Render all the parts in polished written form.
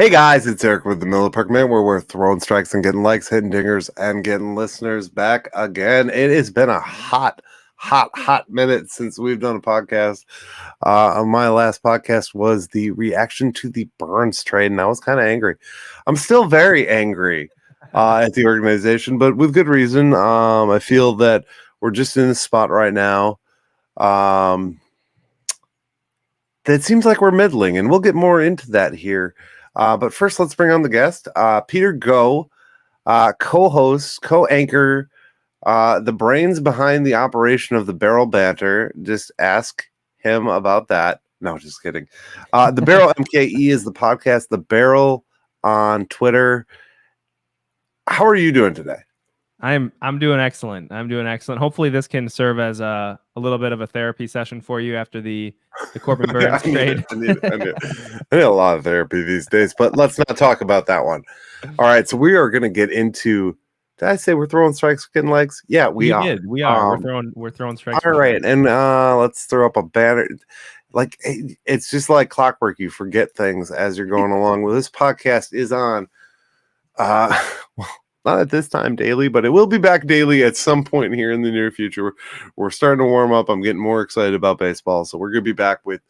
Hey guys, it's Eric with the Miller Park Man, where we're throwing strikes and getting likes, hitting dingers, and getting listeners back again. It has been a hot minute since we've done a podcast. My last podcast was the reaction to the Burns trade, and I was kind of angry. I'm still very angry at the organization, but with good reason. I feel that we're just in this spot right now. That seems like we're middling, and we'll get more into that here. But first, let's bring on the guest, Peter Go, co-host, co-anchor, the brains behind the operation of the Barrel Banter. Just ask him about that. No, just kidding. The Barrel MKE is the podcast, The Barrel on Twitter. How are you doing today? I'm doing excellent. I'm doing excellent. Hopefully this can serve as a little bit of a therapy session for you after the Corbin Burns trade. I need a lot of therapy these days, but let's not talk about that one. All right, so we are going to get into. Did I say we're throwing strikes, getting likes? Yeah, we are. We are. We're throwing strikes. All right, and let's throw up a banner. Like it's just like clockwork. You forget things as you're going along. Well, this podcast is on. Well, not at this time daily, but it will be back daily at some point here in the near future. We're starting to warm up. I'm getting more excited about baseball, so we're going to be back with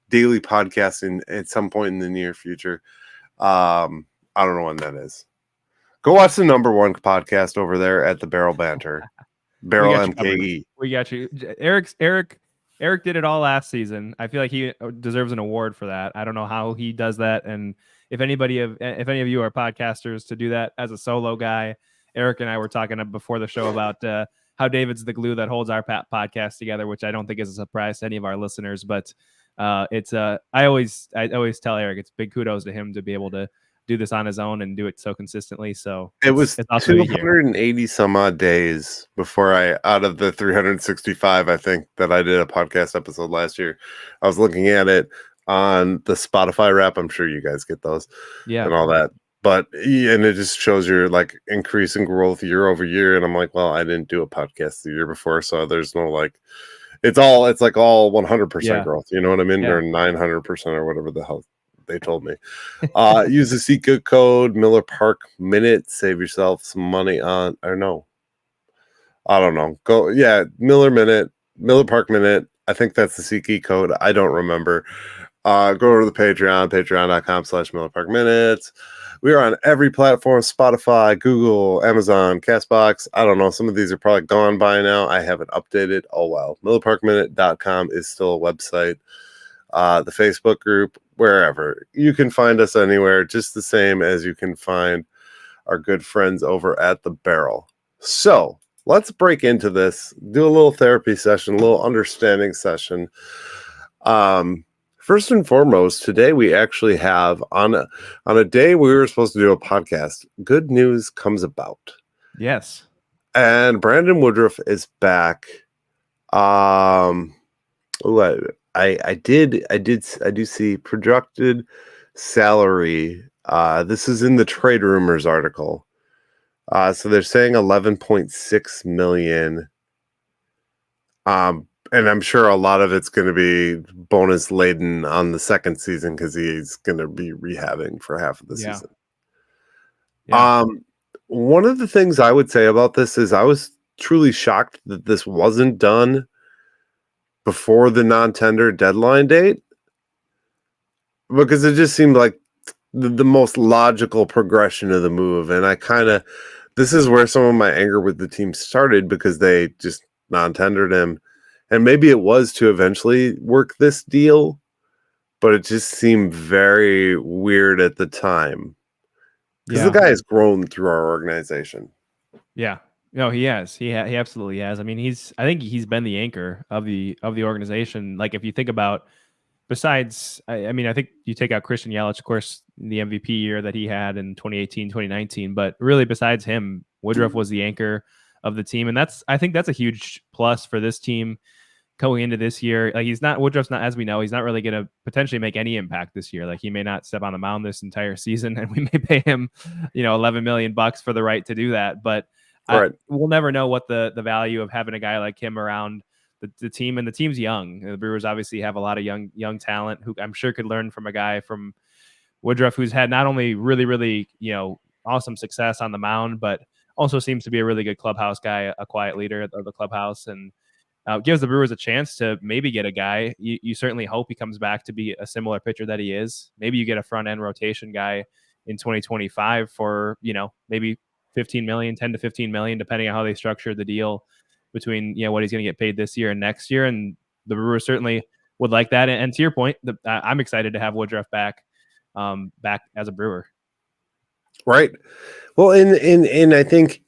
daily podcasting at some point in the near future. I don't know when that is. Go watch the number one podcast over there at the Barrel Banter. Barrel MKE. We got you. Eric did it all last season. I feel like he deserves an award for that. I don't know how he does that, and if any of you are podcasters to do that as a solo guy, Eric and I were talking before the show about how David's the glue that holds our podcast together, which I don't think is a surprise to any of our listeners. But it's I always tell Eric it's big kudos to him to be able to do this on his own and do it so consistently. So it was 280 some odd days before out of the 365, I think, that I did a podcast episode last year. I was looking at it on the Spotify wrap. I'm sure you guys get those, and all that. But and it just shows your like increasing growth year over year. And I'm like, well, I didn't do a podcast the year before, so there's no like, it's like all 100% growth. You know what I mean? Or 900% or whatever the hell they told me. Use the secret code Miller Park Minute. Save yourself some money on, or no, I don't know. Miller Park Minute. I think that's the SeatGeek code. I don't remember. Go to the patreon.com/Miller Park Minutes. We are on every platform: Spotify, Google, Amazon, Castbox. I don't know. Some of these are probably gone by now. I haven't updated. Oh, well. MillerParkMinute.com is still a website. The Facebook group, wherever. You can find us anywhere, just the same as you can find our good friends over at The Barrel. So let's break into this, do a little therapy session, a little understanding session. First and foremost, today we actually have on a day we were supposed to do a podcast, good news comes about. Yes. And Brandon Woodruff is back. I do see projected salary. This is in the trade rumors article. So they're saying 11.6 million. And I'm sure a lot of it's going to be bonus laden on the second season because he's going to be rehabbing for half of the season. Yeah. One of the things I would say about this is I was truly shocked that this wasn't done before the non-tender deadline date, because it just seemed like the most logical progression of the move. And this is where some of my anger with the team started, because they just non-tendered him. And maybe it was to eventually work this deal, but it just seemed very weird at the time. Because the guy has grown through our organization. Yeah. No, he has. He absolutely has. I mean, I think he's been the anchor of the organization. Like, if you think about, besides, I mean, I think you take out Christian Yelich, of course, the MVP year that he had in 2018, 2019, but really besides him, Woodruff was the anchor of the team. And I think that's a huge plus for this team going into this year. Like, Woodruff's not, as we know, he's not really going to potentially make any impact this year. Like, he may not step on the mound this entire season, and we may pay him, $11 million for the right to do that. But we'll never know what the value of having a guy like him around the team. And the team's young. The Brewers obviously have a lot of young talent who I'm sure could learn from a guy from Woodruff, who's had not only really, really, awesome success on the mound, but also seems to be a really good clubhouse guy, a quiet leader of the clubhouse, and gives the Brewers a chance to maybe get a guy. You certainly hope he comes back to be a similar pitcher that he is. Maybe you get a front end rotation guy in 2025 for, maybe 15 million, 10 to 15 million, depending on how they structure the deal between, what he's going to get paid this year and next year. And the Brewers certainly would like that. And to your point, I'm excited to have Woodruff back as a Brewer. Right. Well, and I think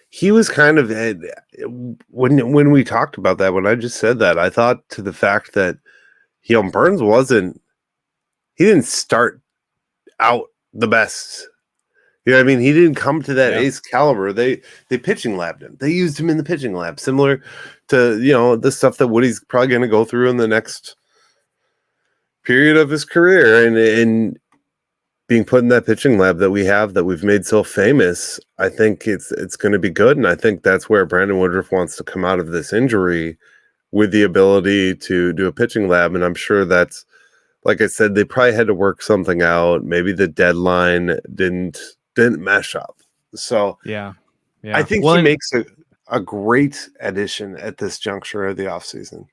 he was kind of when we talked about that, when I just said that, I thought to the fact that Burns he didn't start out the best. You know what I mean? He didn't come to that ace caliber. They pitching labbed him. They used him in the pitching lab, similar to the stuff that Woody's probably going to go through in the next period of his career, and being put in that pitching lab that we've made so famous. I think it's going to be good, and I think that's where Brandon Woodruff wants to come out of this injury, with the ability to do a pitching lab. And I'm sure that's, like I said, they probably had to work something out. Maybe the deadline didn't mesh up. So yeah. I think he makes a great addition at this juncture of the offseason.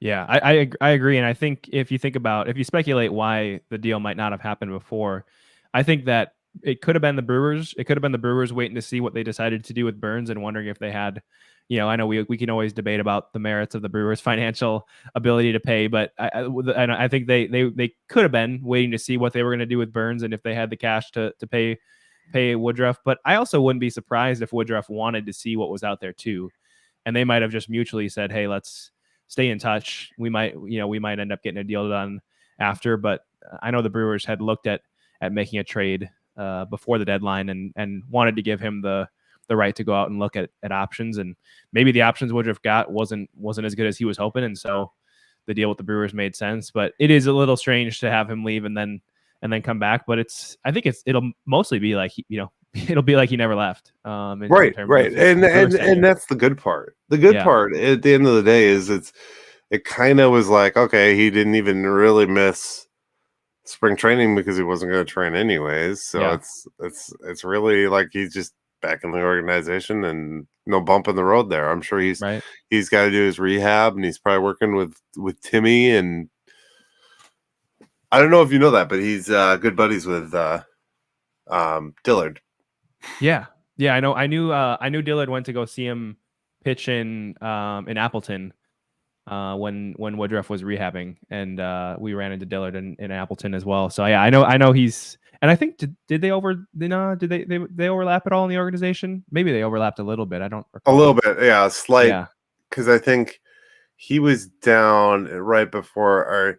Yeah, I agree. And I think if you speculate why the deal might not have happened before, I think that it could have been the Brewers. It could have been the Brewers waiting to see what they decided to do with Burns and wondering if they had, I know we can always debate about the merits of the Brewers' financial ability to pay, but I think they could have been waiting to see what they were going to do with Burns and if they had the cash to pay Woodruff. But I also wouldn't be surprised if Woodruff wanted to see what was out there too, and they might have just mutually said, "Hey, let's stay in touch. We might end up getting a deal done after." But I know the Brewers had looked at making a trade before the deadline and wanted to give him the right to go out and look at options. And maybe the options Woodruff got wasn't as good as he was hoping. And so the deal with the Brewers made sense, but it is a little strange to have him leave and then come back. But I think it'll mostly be like, it'll be like he never left. Right. And that's the good part. The good part at the end of the day is it kind of was like, okay, he didn't even really miss spring training because he wasn't going to train anyways. So it's really like he's just back in the organization and no bump in the road there. I'm sure he's got to do his rehab, and he's probably working with Timmy, and I don't know if you know that, but he's good buddies with Dillard. Yeah, I know. I knew Dillard went to go see him pitch in Appleton when Woodruff was rehabbing, and we ran into Dillard in Appleton as well. So yeah, I know he's. And I think did they overlap at all in the organization? Maybe they overlapped a little bit. I don't recall. A little bit, yeah, slight. Yeah, because I think he was down right before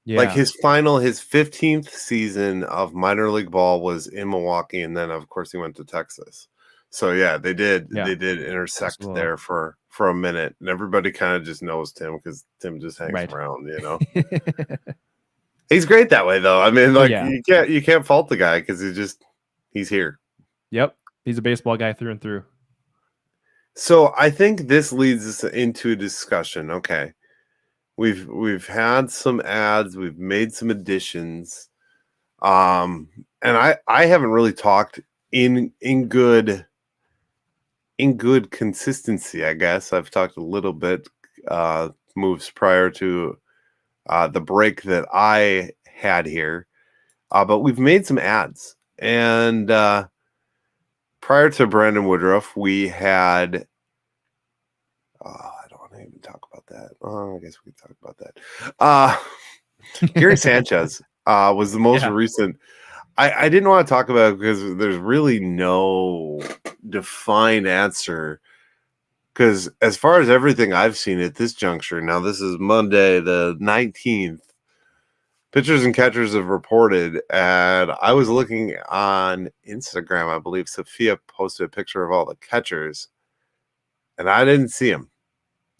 like his 15th season of minor league ball was in Milwaukee, and then of course he went to Texas. So yeah, they did intersect there for a minute, and everybody kind of just knows Tim because Tim just hangs around, He's great that way, though. I mean, like you can't fault the guy because he's here. Yep, he's a baseball guy through and through. So I think this leads us into a discussion. Okay, we've had some ads, we've made some additions, and I haven't really talked in good consistency. I guess I've talked a little bit moves prior to the break that I had here, but we've made some ads, and prior to Brandon Woodruff, we had I don't want to even talk about that. I guess we can talk about that. Gary Sanchez was the most recent. I didn't want to talk about it because there's really no defined answer. Because as far as everything I've seen at this juncture, now this is Monday the 19th, pitchers and catchers have reported, and I was looking on Instagram, I believe Sophia posted a picture of all the catchers, and I didn't see him.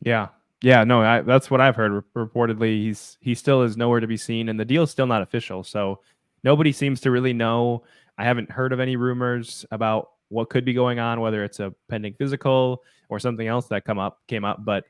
Yeah, no, that's what I've heard. Reportedly, he still is nowhere to be seen, and the deal is still not official, so nobody seems to really know. I haven't heard of any rumors about what could be going on, whether it's a pending physical or something else that came up. But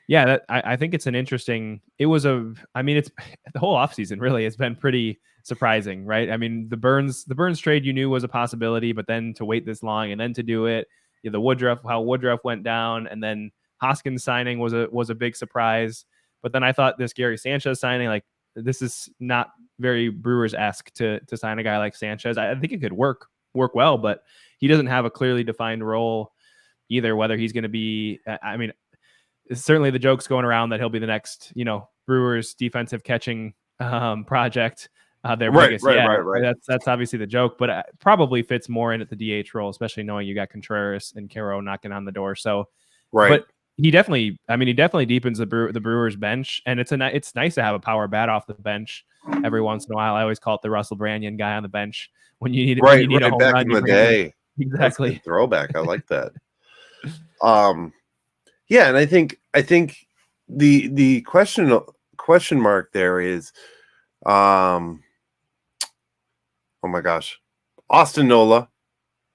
Yeah, I think it's an interesting. It was I mean, it's the whole offseason really has been pretty surprising, right? I mean, the Burns trade you knew was a possibility, but then to wait this long and then to do it, the Woodruff went down, and then Hoskins signing was a big surprise. But then I thought this Gary Sanchez signing, like, this is not very Brewers-esque to sign a guy like Sanchez. I think it could work well, but he doesn't have a clearly defined role either. Whether he's going to be, I mean, certainly the joke's going around that he'll be the next, Brewers defensive catching project. Their biggest, right. That's obviously the joke, but probably fits more in at the DH role, especially knowing you got Contreras and Caro knocking on the door. So, right. But he definitely deepens the Brewers bench, and it's nice to have a power bat off the bench every once in a while. I always call it the Russell Branyan guy on the bench when you need right, when you need a home back run, in the day. Exactly. That's a throwback. I like that. Yeah, and I think the question mark there is, oh my gosh, Austin Nola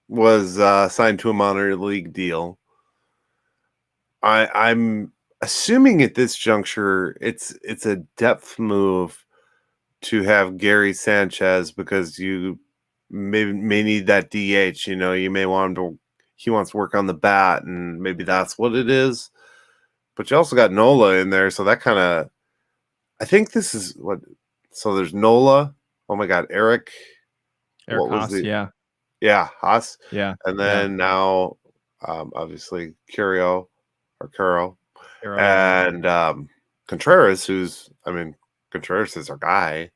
was signed to a minor league deal. I'm assuming at this juncture it's a depth move to have Gary Sanchez because you may need that DH. You may want him to. He wants to work on the bat, and maybe that's what it is. But you also got Nola in there, so that kind of. I think this is what. So there's Nola. Oh my God, Eric Haas, Haas. Yeah, and then now, obviously Caro, and Contreras, Contreras is our guy.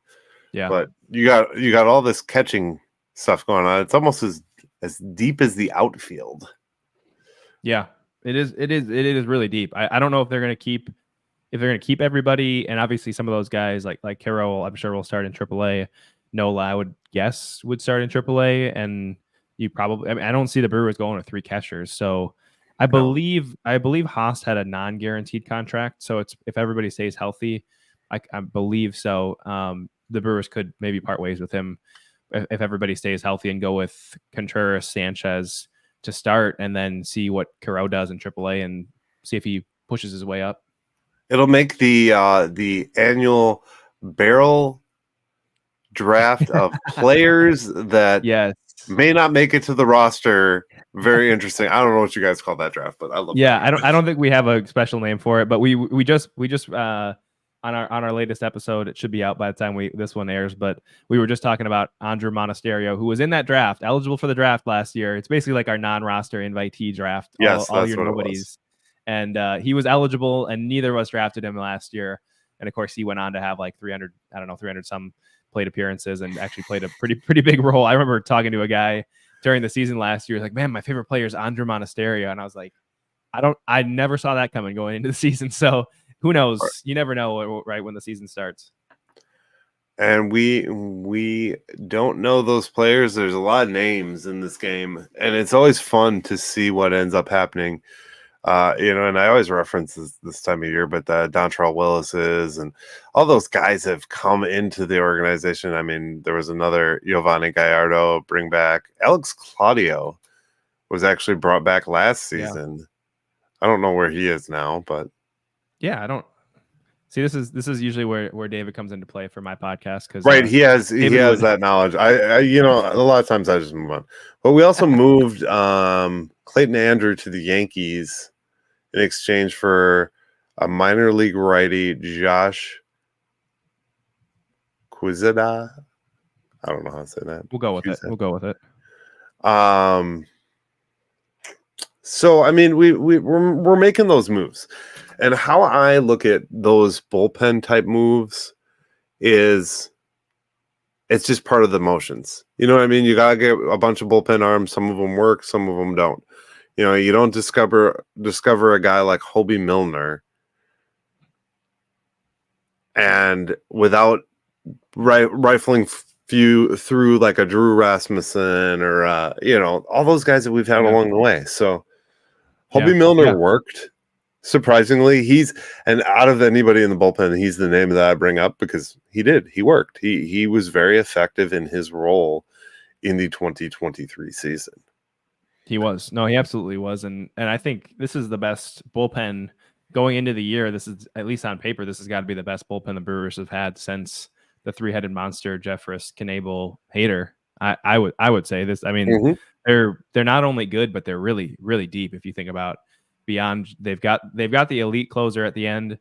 Yeah, but you got all this catching stuff going on. It's almost as deep as the outfield. Yeah, it is really deep. I don't know if they're going to keep everybody, and obviously some of those guys like Carroll, I'm sure will start in AAA. Nola, I would guess, would start in AAA, and you probably. I don't see the Brewers going with 3 catchers, so I believe Haas had a non-guaranteed contract, so it's if everybody stays healthy, I believe so. The Brewers could maybe part ways with him if everybody stays healthy and go with Contreras, Sanchez to start, and then see what Caro does in AAA and see if he pushes his way up. It'll make the annual barrel draft of players that may not make it to the roster very interesting. I don't know what you guys call that draft, but I love. Yeah, I don't think we have a special name for it, but we just on our latest episode, it should be out by the time this one airs, but we were just talking about Andrew Monasterio, who was in that draft, eligible for the draft last year. It's basically like our non-roster invitee draft. Yes, all your nobodies. And he was eligible, and neither of us drafted him last year. And of course, he went on to have like 300 some plate appearances and actually played a pretty big role. I remember talking to a guy during the season last year, like, man, my favorite player is Andrew Monasterio. And I was like, I never saw that coming going into the season. So who knows? Right. You never know, right, when the season starts. And we don't know those players. There's a lot of names in this game, and it's always fun to see what ends up happening. And I always reference this time of year, but Dontrell Willis's and all those guys have come into the organization. I mean, there was another Giovanni Gallardo bring back. Alex Claudio was actually brought back last season. Yeah. I don't know where he is now, but yeah, I don't see. This is usually where David comes into play for my podcast because right, he has that knowledge. I a lot of times I just move on. But we also moved Clayton Andrew to the Yankees in exchange for a minor league righty, Josh Quizada. I don't know how to say that. We'll go with it. So I mean, we're making those moves, and how I look at those bullpen type moves is it's just part of the motions. You know what I mean? You gotta get a bunch of bullpen arms. Some of them work, some of them don't. You don't discover a guy like Hobie Milner and without rifling through like a Drew Rasmussen or all those guys that we've had along the way. So Hobie Milner worked. Surprisingly, and out of anybody in the bullpen, he's the name that I bring up because he worked. He was very effective in his role in the 2023 season. He was. No, he absolutely was. And I think this is the best bullpen going into the year, this is, at least on paper, this has got to be the best bullpen the Brewers have had since the three-headed monster Jeffress, Knebel, Hader. I would say this. I mean, Mhm. they're not only good, but they're really, really deep. If you think about beyond, they've got the elite closer at the end,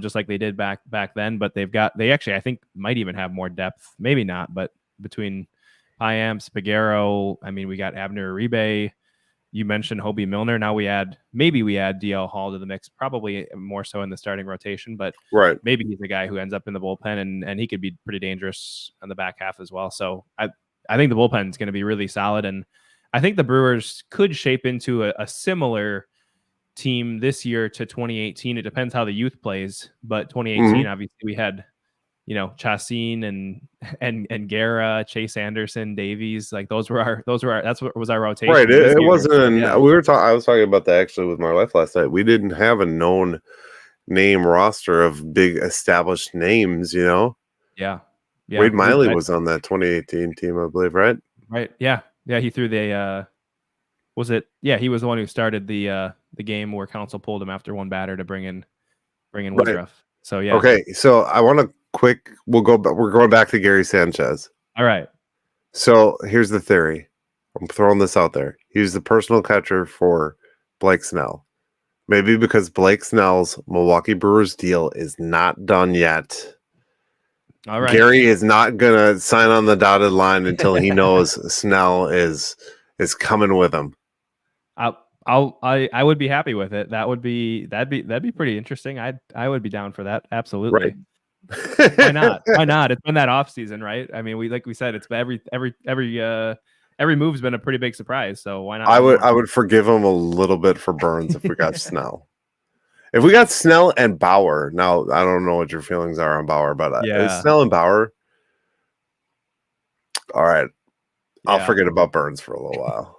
just like they did back then. But they actually, I think, might even have more depth. Maybe not, but between Payam, Spagaro, I mean, we got Abner Uribe. You mentioned Hobie Milner. Now we add DL Hall to the mix, probably more so in the starting rotation, but Right. maybe he's the guy who ends up in the bullpen, and he could be pretty dangerous on the back half as well. So I think the bullpen is going to be really solid, and I think the Brewers could shape into a similar team this year to 2018. It depends how the youth plays, but 2018, obviously, we had Chacin and Guerra, Chase Anderson, Davies. Like those were our that's what was our rotation. Right. It year, wasn't. I was talking about that actually with my wife last night. We didn't have a known name roster of big established names. Yeah. Wade Miley was on that 2018 team, I believe. Right. Right. Yeah. He threw the. Was it? Yeah, he was the one who started the game where Council pulled him after one batter to bring in Woodruff. Right. So yeah. Okay, so I want to we're going back to Gary Sanchez. All right. So here's the theory. I'm throwing this out there. He's the personal catcher for Blake Snell. Maybe because Blake Snell's Milwaukee Brewers deal is not done yet. All right. Gary is not gonna sign on the dotted line until he knows Snell is coming with him. I would be happy with it. That'd be pretty interesting. I would be down for that. Absolutely. Right. Why not? Why not? It's been that off season, right? I mean, we said, it's every move's been a pretty big surprise. So why not? I would forgive him a little bit for Burns if we got Snell. If we got Snell and Bauer, now I don't know what your feelings are on Bauer, but Snell and Bauer, all right. I'll forget about Burns for a little while.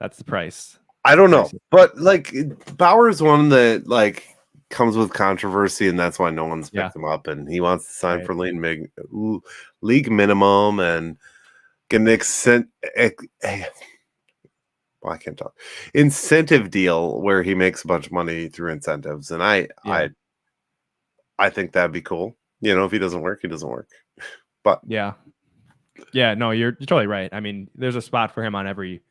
That's the price. I don't know, but like Bauer's one that like comes with controversy, and that's why no one's picked him up. And he wants to sign for league minimum and get an I can't talk. Incentive deal where he makes a bunch of money through incentives, and I think that'd be cool. If he doesn't work, he doesn't work. But no, you're totally right. I mean, there's a spot for him on every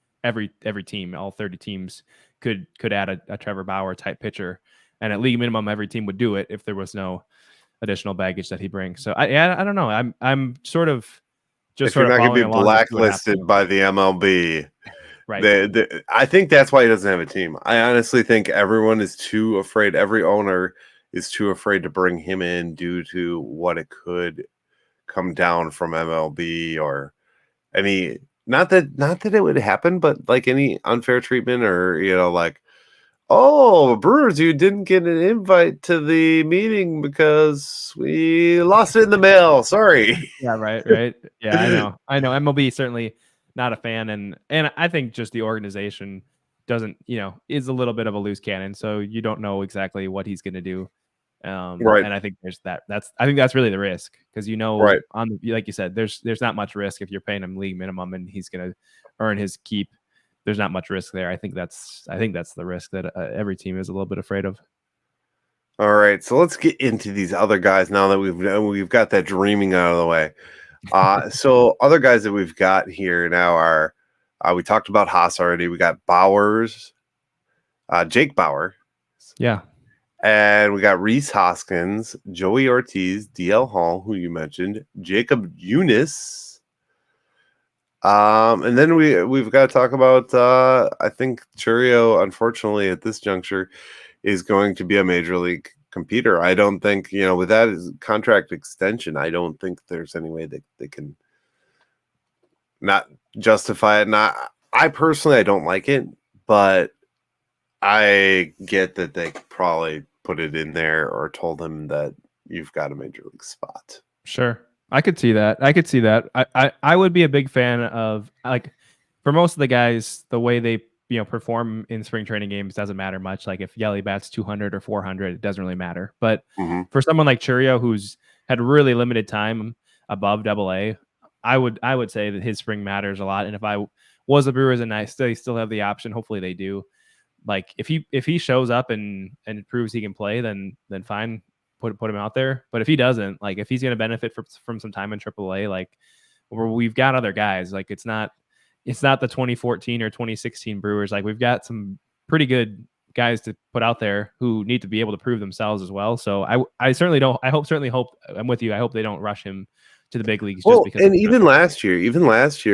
team. All 30 teams could add a Trevor Bauer type pitcher, and at league minimum, every team would do it if there was no additional baggage that he brings. So I don't know. I'm sort of just if you're not going to be blacklisted by the MLB. Right. I think that's why he doesn't have a team. I honestly think everyone is too afraid. Every owner is too afraid to bring him in due to what it could come down from MLB or any. Not that it would happen, but like any unfair treatment or like, oh, Brewers, you didn't get an invite to the meeting because we lost it in the mail. Sorry. Yeah. Right. Yeah, I know. MLB certainly not a fan, and I think just the organization doesn't, is a little bit of a loose cannon, so you don't know exactly what he's going to do. Right. And I think there's I think that's really the risk, because right. Like you said, there's not much risk if you're paying him league minimum and he's going to earn his keep. There's not much risk there. I think that's the risk that every team is a little bit afraid of. All right, so let's get into these other guys now that we've got that dreaming out of the way. So other guys that we've got here now are we talked about Haas already. We got Bowers, Jake Bauer. Yeah. And we got Rhys Hoskins, Joey Ortiz, DL Hall, who you mentioned, Jacob Eunice. And then we've got to talk about I think Churio, unfortunately, at this juncture, is going to be a major league competitor. I don't think, with that contract extension, I don't think there's any way that they can not justify it. I personally, I don't like it, but I get that they probably put it in there or told him that you've got a major league spot. Sure. I could see that. I would be a big fan of, like, for most of the guys, the way they perform in spring training games doesn't matter much. Like if Yelly bats 200 or 400, it doesn't really matter. But for someone like Churio, who's had really limited time above AA, I would say that his spring matters a lot. And if I was the Brewers and I still have the option, hopefully they do, like if he shows up and proves he can play, then fine, put him out there. But if he doesn't, like if he's going to benefit from some time in AAA, like we've got other guys. Like it's not the 2014 or 2016 Brewers. Like we've got some pretty good guys to put out there who need to be able to prove themselves as well. So I certainly don't. Certainly hope I'm with you. I hope they don't rush him to the big leagues just because. And even last year,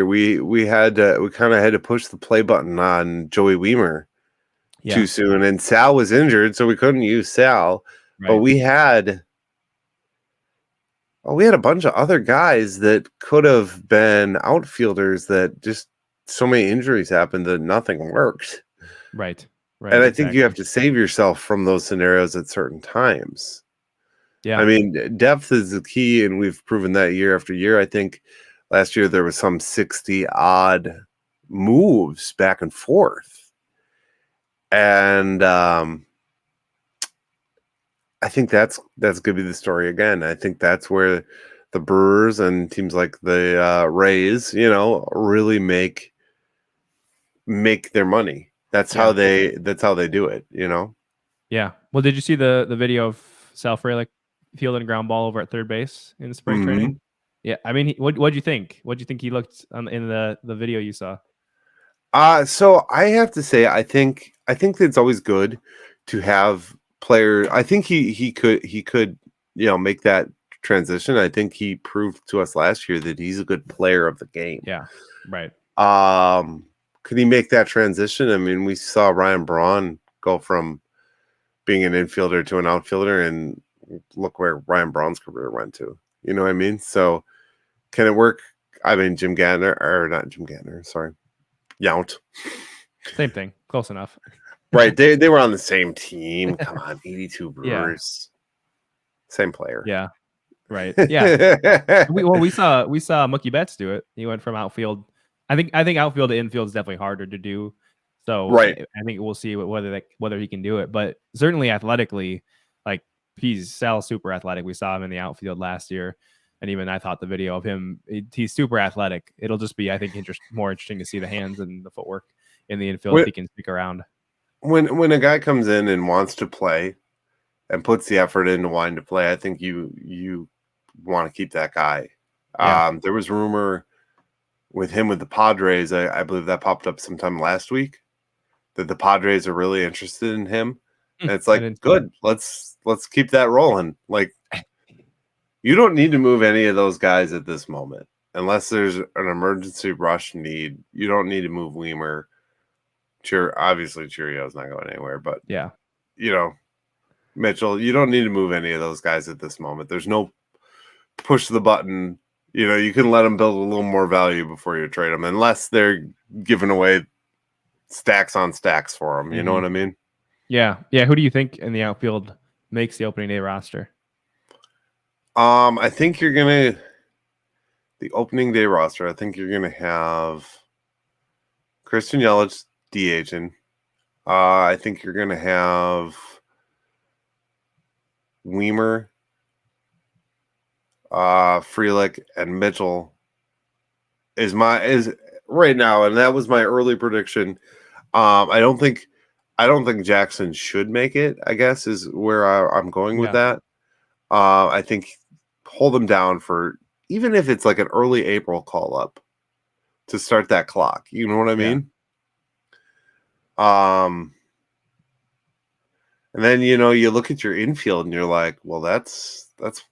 we kind of had to push the play button on Joey Weimer too soon, and Sal was injured, so we couldn't use Sal. Right. But we had a bunch of other guys that could have been outfielders that just so many injuries happened that nothing worked. Right. And I think you have to save yourself from those scenarios at certain times. Yeah. I mean, depth is the key, and we've proven that year after year. I think last year there was some 60-odd moves back and forth. And I think that's going to be the story again. I think that's where the Brewers and teams like the Rays, really make their money. That's how they do it, Yeah. Well, did you see the video of Sal Frelick fielding a ground ball over at third base in spring training? Yeah. I mean, what'd you think? What'd you think he looked in the video you saw? So I have to say, I think that it's always good to have players. I think he could make that transition. I think he proved to us last year that he's a good player of the game. Yeah. Right. Could he make that transition? I mean, we saw Ryan Braun go from being an infielder to an outfielder, and look where Ryan Braun's career went to. You know what I mean? So can it work? I mean, Yount. Same thing. Close enough. Right. They were on the same team. Come on, 82 Brewers. Yeah. Same player. Yeah. Right. Yeah. we saw Mookie Betts do it. He went from outfield. I think outfield to infield is definitely harder to do. So right. I think we'll see whether he can do it. But certainly athletically, like he's Sal's super athletic. We saw him in the outfield last year. And even I thought the video of him, he's super athletic. It'll just be, I think, more interesting to see the hands and the footwork in the infield if he can stick around. When a guy comes in and wants to play and puts the effort into wanting to play, I think you want to keep that guy. Yeah. There was rumor with him with the Padres. I believe that popped up sometime last week that the Padres are really interested in him. And it's like, good, let's keep that rolling. Like, you don't need to move any of those guys at this moment. Unless there's an emergency rush need, you don't need to move Weimer. Obviously, Chirio's not going anywhere. But, yeah, Mitchell, you don't need to move any of those guys at this moment. There's no push the button. You can let them build a little more value before you trade them, unless they're giving away stacks on stacks for them. You know what I mean? Yeah. Yeah. Who do you think in the outfield makes the opening day roster? I think the opening day roster, I think you're gonna have Christian Yelich DHing. I think you're gonna have Weimer, Frelick, and Mitchell is right now, and that was my early prediction. I don't think Jackson should make it, I guess, is where I'm going with that. I think hold them down for, even if it's like an early April call up to start that clock. You know what I mean? And then, you look at your infield and you're like, well, that's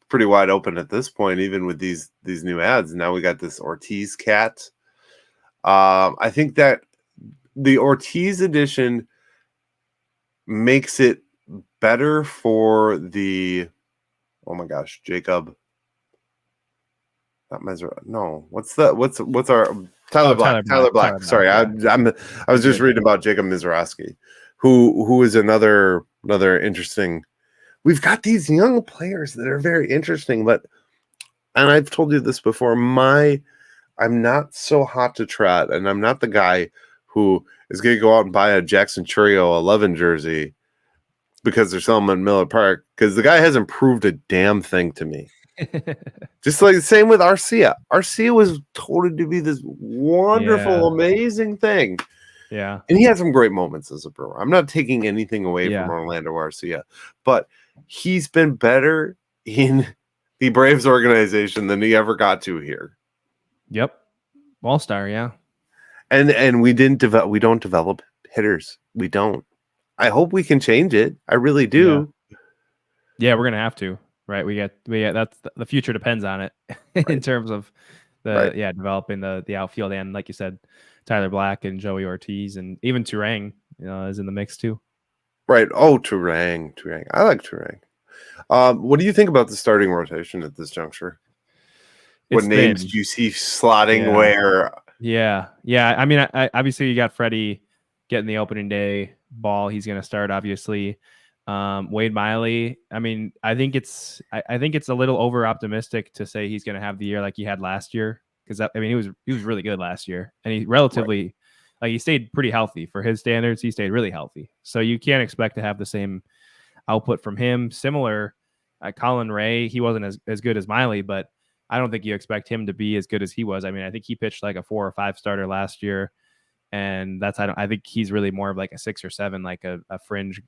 pretty wide open at this point, even with these new ads. Now we got this Ortiz cat. I think that the Ortiz edition makes it better for the, oh my gosh, Jacob. Not Mesra. No, what's our Tyler Black? Tyler Black. Sorry, I was just reading about Jacob Mizraski, who is another interesting. We've got these young players that are very interesting, and I've told you this before. I'm not so hot to trot, and I'm not the guy who is going to go out and buy a Jackson Chourio 11 jersey because they're selling them at Miller Park, because the guy hasn't proved a damn thing to me. Just like the same with Arcia. Arcia was told to be this wonderful, amazing thing. Yeah. And he had some great moments as a Brewer. I'm not taking anything away from Yeah. Orlando Arcia, but he's been better in the Braves organization than he ever got to here. Yep. All-star, yeah. And we don't develop hitters. We don't. I hope we can change it. I really do. Yeah, we're gonna have to, right? We get that's the future depends on it in terms of developing the outfield, and like you said, Tyler Black and Joey Ortiz and even Turang is in the mix too. Right. Oh, Turang. I like Turang. What do you think about the starting rotation at this juncture? What It's names thin. do you see slotting Yeah. where? Yeah. I mean, I obviously you got Freddie getting the opening day ball. He's going to start, obviously. Wade Miley. I mean, I think it's a little over optimistic to say he's going to have the year like he had last year, because I mean he was really good last year, and he relatively like he stayed pretty healthy for his standards. He stayed really healthy, so you can't expect to have the same output from him. Similar, Colin Ray, he wasn't as good as Miley, but I don't think you expect him to be as good as he was. I mean, I think he pitched like a 4 or 5 starter last year, and I think he's really more of like a 6 or 7, like a fringe,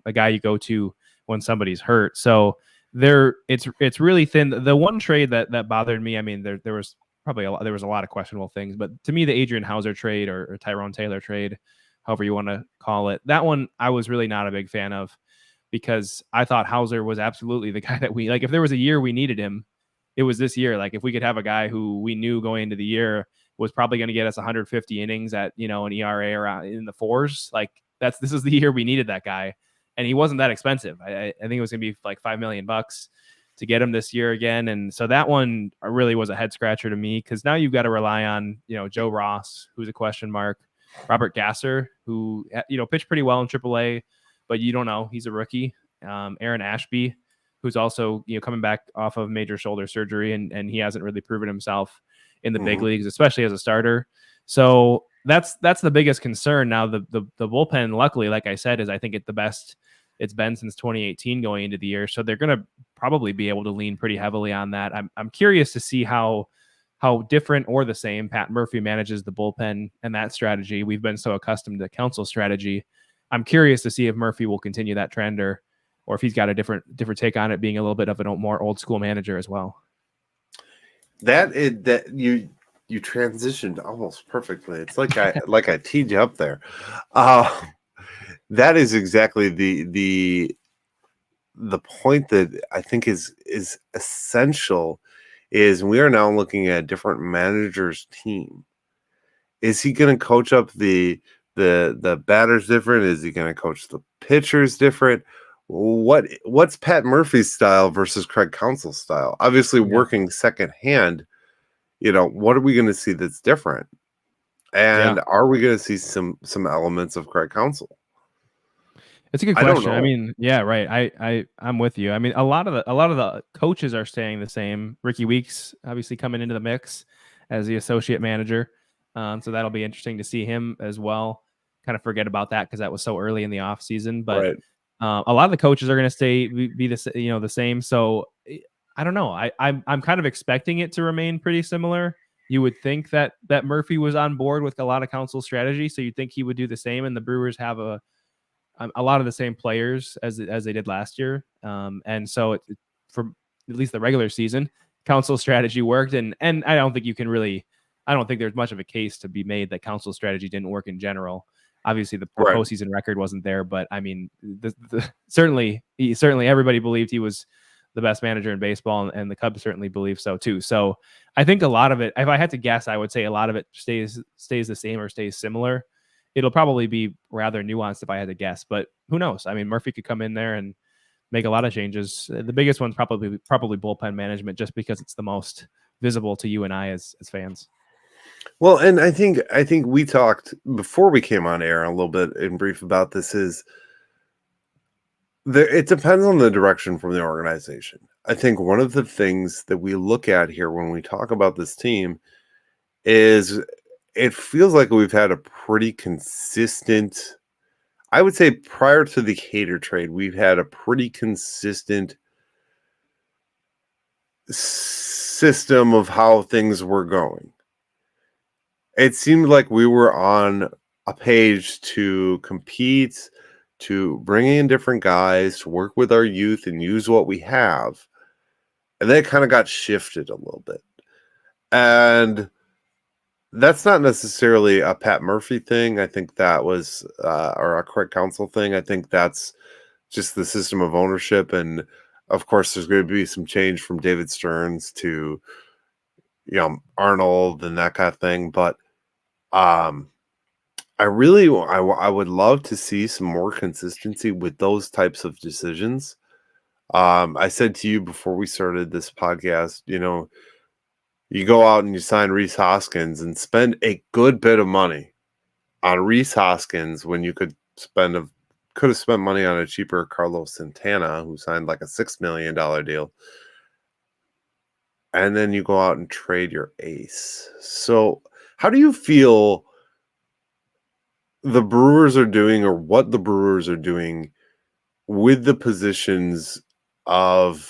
a guy you go to when somebody's hurt. So it's really thin. The one trade that bothered me, I mean, there was probably there was a lot of questionable things, but to me, the Adrian Hauser trade or Tyrone Taylor trade, however you want to call it, that one I was really not a big fan of, because I thought Hauser was absolutely the guy that we like. If there was a year we needed him, it was this year. Like if we could have a guy who we knew going into the year was probably going to get us 150 innings at an ERA around in the 4s, like this is the year we needed that guy, and he wasn't that expensive. I think it was going to be like $5 million to get him this year again, and so that one really was a head scratcher to me, because now you've got to rely on Joe Ross, who's a question mark, Robert Gasser, who pitched pretty well in AAA, but you don't know, he's a rookie. Aaron Ashby, who's also coming back off of major shoulder surgery, and he hasn't really proven himself in the big leagues, especially as a starter. So that's the biggest concern. Now the bullpen, luckily, like I said, is I think the best it's been since 2018 going into the year. So they're going to probably be able to lean pretty heavily on that. I'm curious to see how different or the same Pat Murphy manages the bullpen and that strategy. We've been so accustomed to Council strategy. I'm curious to see if Murphy will continue that trend, or if he's got a different take on it, being a little bit of a more old school manager as well. That you transitioned almost perfectly. It's like I teed you up there. That is exactly the point that I think is essential. Is we are now looking at a different manager's team. Is he going to coach up the batters different? Is he going to coach the pitchers different? What's Pat Murphy's style versus Craig Counsell's style? Obviously, working second hand, what are we going to see that's different? And are we going to see some elements of Craig Counsell? It's a good question. I mean, yeah, right. I'm with you. I mean, a lot of the coaches are staying the same. Ricky Weeks obviously coming into the mix as the associate manager, so that'll be interesting to see him as well. Kind of forget about that because that was so early in the off season, but a lot of the coaches are going to be the same. So I don't know. I'm kind of expecting it to remain pretty similar. You would think that Murphy was on board with a lot of Counsell strategy, so you'd think he would do the same. And the Brewers have a lot of the same players as they did last year, and so for at least the regular season, Counsell strategy worked. And I don't think I don't think there's much of a case to be made that Counsell strategy didn't work in general. Obviously, the postseason record wasn't there, but I mean, certainly everybody believed he was the best manager in baseball, and the Cubs certainly believe so too. So I think a lot of it, if I had to guess, I would say a lot of it stays the same or stays similar. It'll probably be rather nuanced if I had to guess, but who knows? I mean, Murphy could come in there and make a lot of changes. The biggest one's probably bullpen management, just because it's the most visible to you and I as fans. Well, and I think we talked before we came on air a little bit in brief about this. It depends on the direction from the organization. I think one of the things that we look at here when we talk about this team is it feels like we've had a pretty consistent, I would say prior to the Hader trade, we've had a pretty consistent system of how things were going. It seemed like we were on a page to compete, to bring in different guys, to work with our youth and use what we have. And then it kind of got shifted a little bit. And that's not necessarily a Pat Murphy thing. I think that was, or a Craig Counsell thing. I think that's just the system of ownership. And of course, there's going to be some change from David Stearns to, Arnold and that kind of thing. But I would love to see some more consistency with those types of decisions. I said to you before we started this podcast, you go out and you sign Rhys Hoskins and spend a good bit of money on Rhys Hoskins when you could have spent money on a cheaper Carlos Santana, who signed like a $6 million deal. And then you go out and trade your ace. So how do you feel the Brewers are doing, or what the Brewers are doing with the positions of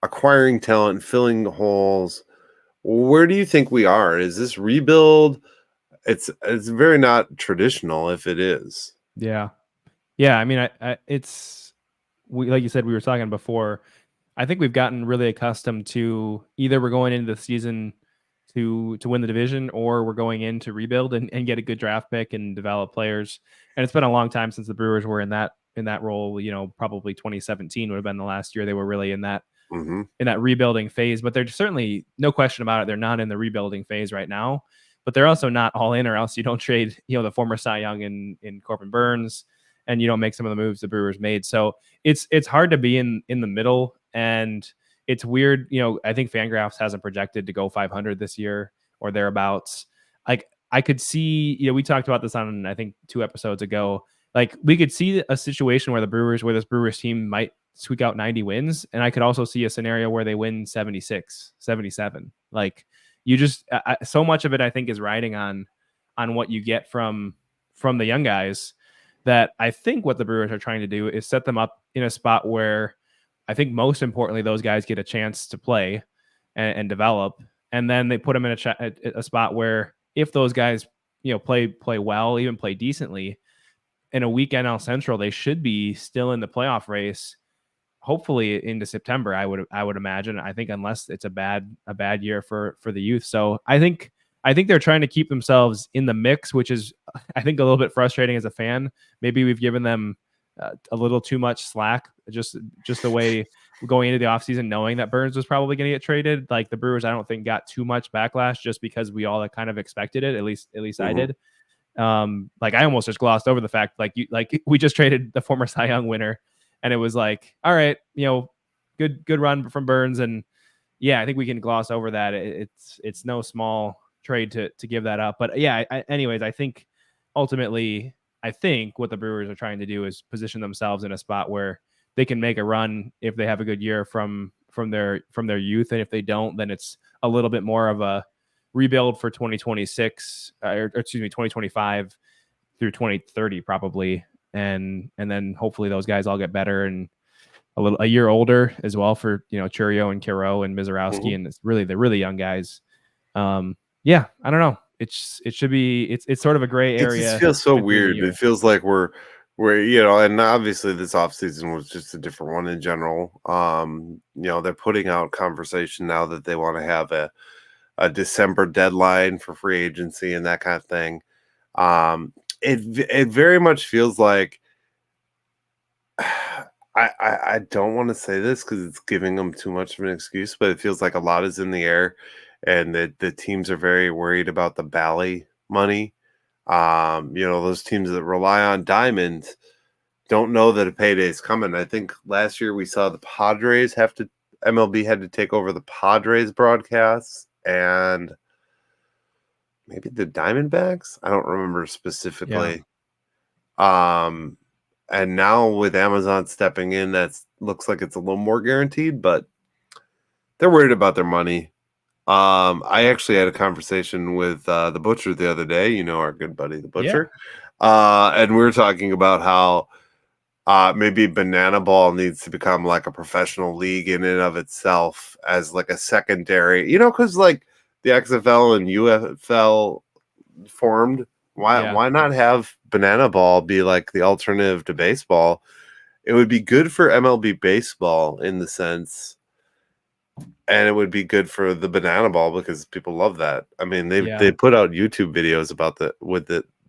acquiring talent, filling the holes? Where do you think we are? Is this rebuild? It's very not traditional if it is. Yeah. I mean, like you said, we were talking before. I think we've gotten really accustomed to either we're going into the season to win the division, or we're going in to rebuild and get a good draft pick and develop players. And it's been a long time since the Brewers were in that role. Probably 2017 would have been the last year they were really in that rebuilding phase. But there's certainly no question about it. They're not in the rebuilding phase right now, but they're also not all in, or else you don't trade, the former Cy Young in Corbin Burns, and you don't make some of the moves the Brewers made. So it's hard to be in the middle, and it's weird. I think Fangraphs hasn't projected to go 500 this year or thereabouts. Like, I could see, we talked about this on, I think 2 episodes ago. Like, we could see a situation where this Brewers team might squeak out 90 wins. And I could also see a scenario where they win 76, 77. Like, you just, so much of it, I think, is riding on what you get from the young guys, that I think what the Brewers are trying to do is set them up in a spot where, I think most importantly, those guys get a chance to play and develop. And then they put them in a spot where, if those guys, play well, even play decently in a weak NL Central, they should be still in the playoff race, hopefully into September. I would imagine. I think, unless it's a bad year for the youth. So I think they're trying to keep themselves in the mix, which is, I think, a little bit frustrating as a fan. Maybe we've given them a little too much slack, just the way going into the offseason, knowing that Burns was probably going to get traded. Like, the Brewers, I don't think, got too much backlash, just because we all kind of expected it. At least I did. Like, I almost just glossed over the fact, like, we just traded the former Cy Young winner, and it was like, all right, good run from Burns. And yeah, I think we can gloss over that. It's no small trade to give that up. But yeah, anyways, I think ultimately, what the Brewers are trying to do is position themselves in a spot where they can make a run if they have a good year from their youth. And if they don't, then it's a little bit more of a rebuild for 2026, or 2025 through 2030 probably. And then hopefully those guys all get better and a year older as well for, Churio and Kiro and Mizorowski, and it's really the really young guys. Yeah, I don't know. It should be, it's sort of a gray area. It just feels so weird. It feels like we're and obviously this offseason was just a different one in general. They're putting out conversation now that they want to have a December deadline for free agency and that kind of thing. It very much feels like, I don't want to say this because it's giving them too much of an excuse, but it feels like a lot is in the air, and that the teams are very worried about the Bally money. Those teams that rely on Diamond don't know that a payday is coming. I think last year we saw the Padres MLB had to take over the Padres broadcasts, and maybe the Diamondbacks. I don't remember specifically. Yeah. And now with Amazon stepping in, looks like it's a little more guaranteed, but they're worried about their money. I actually had a conversation with the Butcher the other day, our good buddy, the Butcher. Yeah. And we were talking about how maybe Banana Ball needs to become like a professional league in and of itself, as like a secondary, because like the XFL and UFL formed Why not have banana ball be like the alternative to baseball? It would be good for MLB baseball in the sense, and it would be good for the banana ball because people love that. I mean, they put out YouTube videos about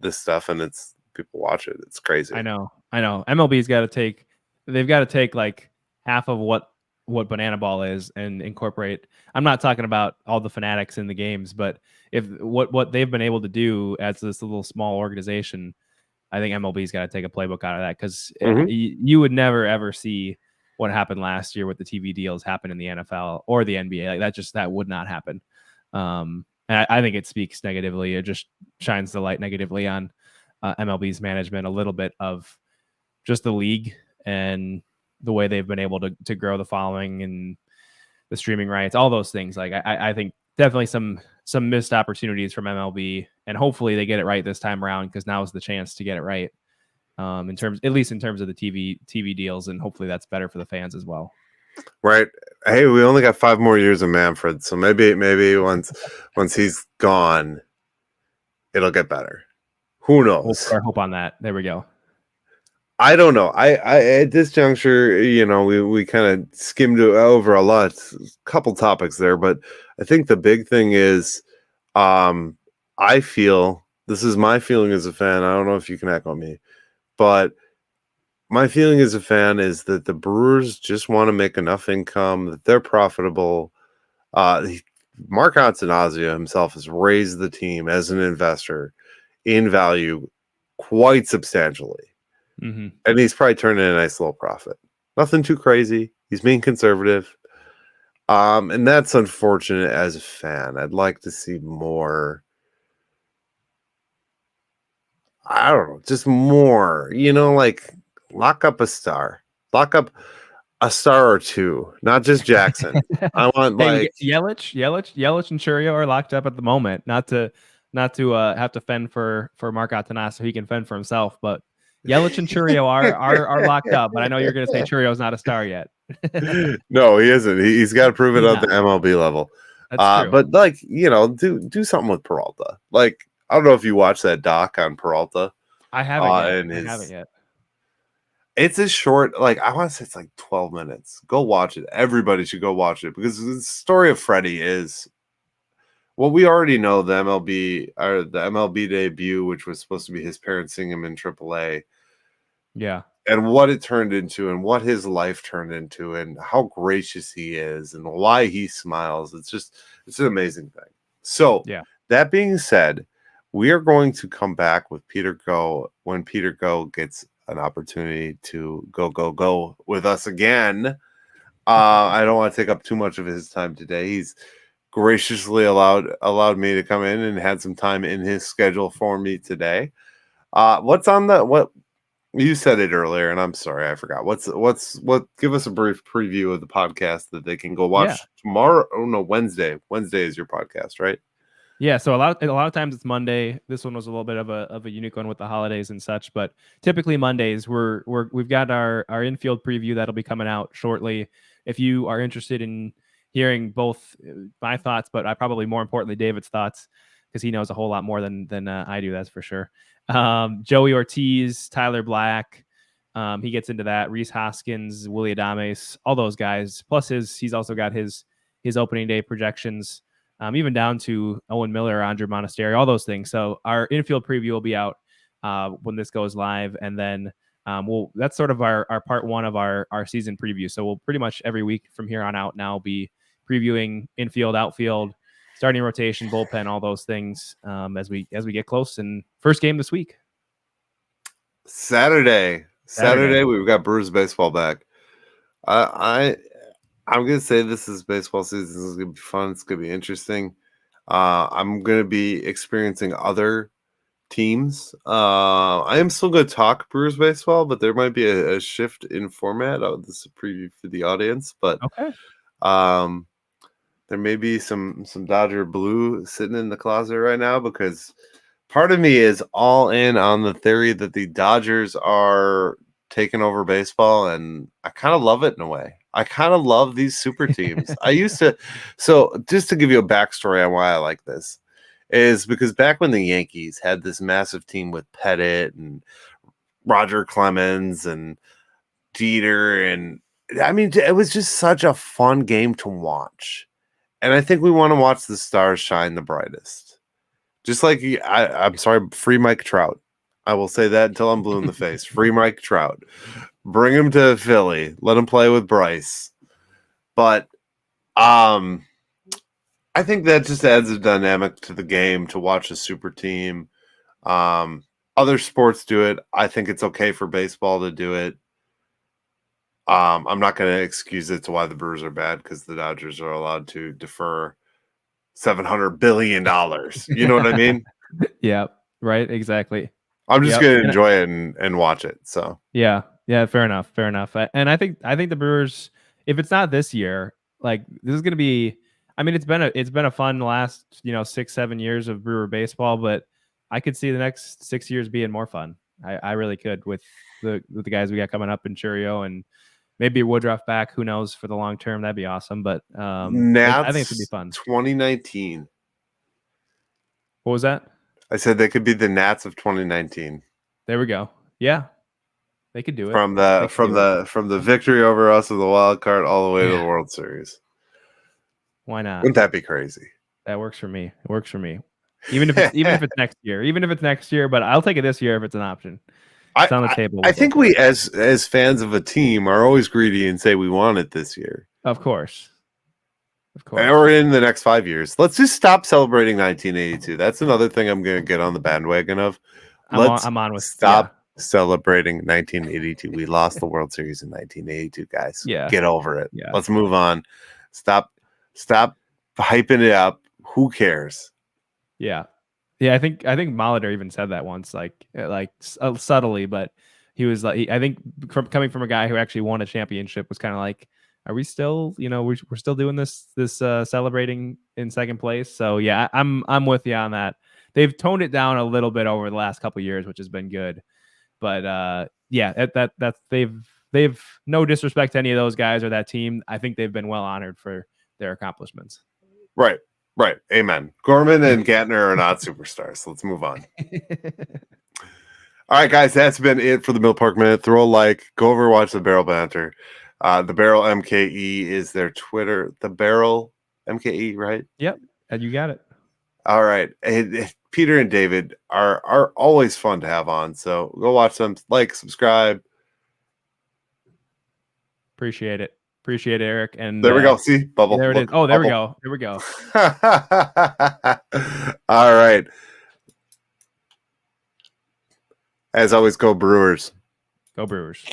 this stuff, and it's people watch it. It's crazy. I know. MLB's got to take. They've got to take like half of what banana ball is and incorporate. I'm not talking about all the fanatics in the games, but if what they've been able to do as this little small organization, I think MLB's got to take a playbook out of that because you would never ever see what happened last year with the TV deals happen in the NFL or the NBA. Like that would not happen. And I think it speaks negatively. It just shines the light negatively on MLB's management a little bit of just the league and the way they've been able to grow the following and the streaming rights, all those things. Like I think definitely some missed opportunities from MLB, and hopefully they get it right this time around because now is the chance to get it right. At least in terms of the TV deals, and hopefully that's better for the fans as well. Right. Hey, we only got 5 more years of Manfred, so maybe once he's gone, it'll get better. Who knows? We'll put our hope on that. There we go. I don't know. I at this juncture, we kind of skimmed over a couple topics there, but I think the big thing is, I feel this is my feeling as a fan. I don't know if you can echo me, but my feeling as a fan is that the Brewers just want to make enough income that they're profitable. Mark Antanasio himself has raised the team as an investor in value quite substantially. Mm-hmm. And he's probably turned in a nice little profit. Nothing too crazy. He's being conservative. And that's unfortunate as a fan. I'd like to see more. I don't know, just more, like lock up a star. Lock up a star or two, not just Jackson. I want Yelich and Churio are locked up at the moment. Not to have to fend for Mark Attanasio so he can fend for himself, but Yelich and Churio are locked up. But I know you're going to say Churio's not a star yet. No, he isn't. He's got to prove it at the MLB level. That's true. But do something with Peralta. Like, I don't know if you watched that doc on Peralta. I haven't yet. I haven't yet. It's a short, I want to say it's like 12 minutes. Go watch it. Everybody should go watch it because the story of Freddie is what we already know. The MLB debut, which was supposed to be his parents seeing him in AAA. Yeah. And what it turned into and what his life turned into and how gracious he is and why he smiles. It's an amazing thing. So that being said, we are going to come back with Peter Go when Peter Go gets an opportunity to go with us again. I don't want to take up too much of his time today. He's graciously allowed me to come in and had some time in his schedule for me today. What's on what you said it earlier, and I'm sorry, I forgot. Give us a brief preview of the podcast that they can go watch tomorrow. Oh no, Wednesday. Wednesday is your podcast, right? Yeah, so a lot of times it's Monday. This one was a little bit of a unique one with the holidays and such, but typically Mondays we've got our infield preview that'll be coming out shortly. If you are interested in hearing both my thoughts, but probably more importantly David's thoughts, because he knows a whole lot more than I do, that's for sure. Joey Ortiz, Tyler Black, he gets into that. Rhys Hoskins, Willie Adames, all those guys. Plus he's also got his opening day projections. Even down to Owen Miller, Andre Monastery, all those things. So our infield preview will be out when this goes live, and then that's sort of our part one of our season preview. So we'll pretty much every week from here on out now be previewing infield, outfield, starting rotation, bullpen, all those things as we get close. And first game this week, Saturday, we've got Brewers baseball back. I'm going to say this is baseball season. This is going to be fun. It's going to be interesting. I'm going to be experiencing other teams. I am still going to talk Brewers baseball, but there might be a shift in format. This is a preview for the audience, but there may be some Dodger blue sitting in the closet right now because part of me is all in on the theory that the Dodgers are taking over baseball, and I kind of love it in a way. I kind of love these super teams. I used to. So just to give you a backstory on why I like this is because back when the Yankees had this massive team with Pettit and Roger Clemens and Dieter, and I mean, it was just such a fun game to watch. And I think we want to watch the stars shine the brightest. Just like, I'm sorry, free Mike Trout. I will say that until I'm blue in the face. Free Mike Trout. Bring him to Philly. Let him play with Bryce. But I think that just adds a dynamic to the game to watch a super team. Other sports do it. I think it's okay for baseball to do it. I'm not going to excuse it to why the Brewers are bad because the Dodgers are allowed to defer $700 billion. You know what I mean? Yeah, right. Exactly. I'm just going to enjoy it and watch it. So yeah, fair enough. And I think the Brewers, if it's not this year, like this is going to be. I mean, it's been a fun last 6-7 years of Brewer baseball, but I could see the next 6 years being more fun. I really could with the guys we got coming up in Churio and maybe Woodruff back. Who knows for the long term? That'd be awesome. But I think it's gonna be fun. 2019. What was that? I said they could be the Nats of 2019. There we go. Yeah, they could do it from the victory over us of the wild card all the way to the World Series. Why not? Wouldn't that be crazy? That works for me. It works for me. Even if it's next year, but I'll take it this year if it's an option. It's on the table. I think we, as fans of a team, are always greedy and say we want it this year. Of course. Or in the next 5 years. Let's just stop celebrating 1982. That's another thing I'm going to get on the bandwagon of. I'm on with stop celebrating 1982. We lost the World Series in 1982, guys. Yeah. Get over it. Yeah. Let's move on. Stop hyping it up. Who cares? Yeah. I think Molitor even said that once, like subtly, but he was like, I think coming from a guy who actually won a championship was kind of like, are we still, we're still doing this celebrating in second place? So yeah, I'm with you on that. They've toned it down a little bit over the last couple of years, which has been good. But yeah, that's they've no disrespect to any of those guys or that team. I think they've been well honored for their accomplishments. Right. Amen. Gorman and Gantner are not superstars. Let's move on. All right, guys, that's been it for the Mill Park Minute. Throw a like, go over and watch the Barrel Banter. The Barrel MKE is their Twitter. The Barrel MKE, right? Yep, and you got it. All right. Peter and David are always fun to have on. So go watch them, like, subscribe. Appreciate it, Eric. And there we go. See, bubble. There it is. Oh, there we go. All right. As always, go Brewers. Go Brewers.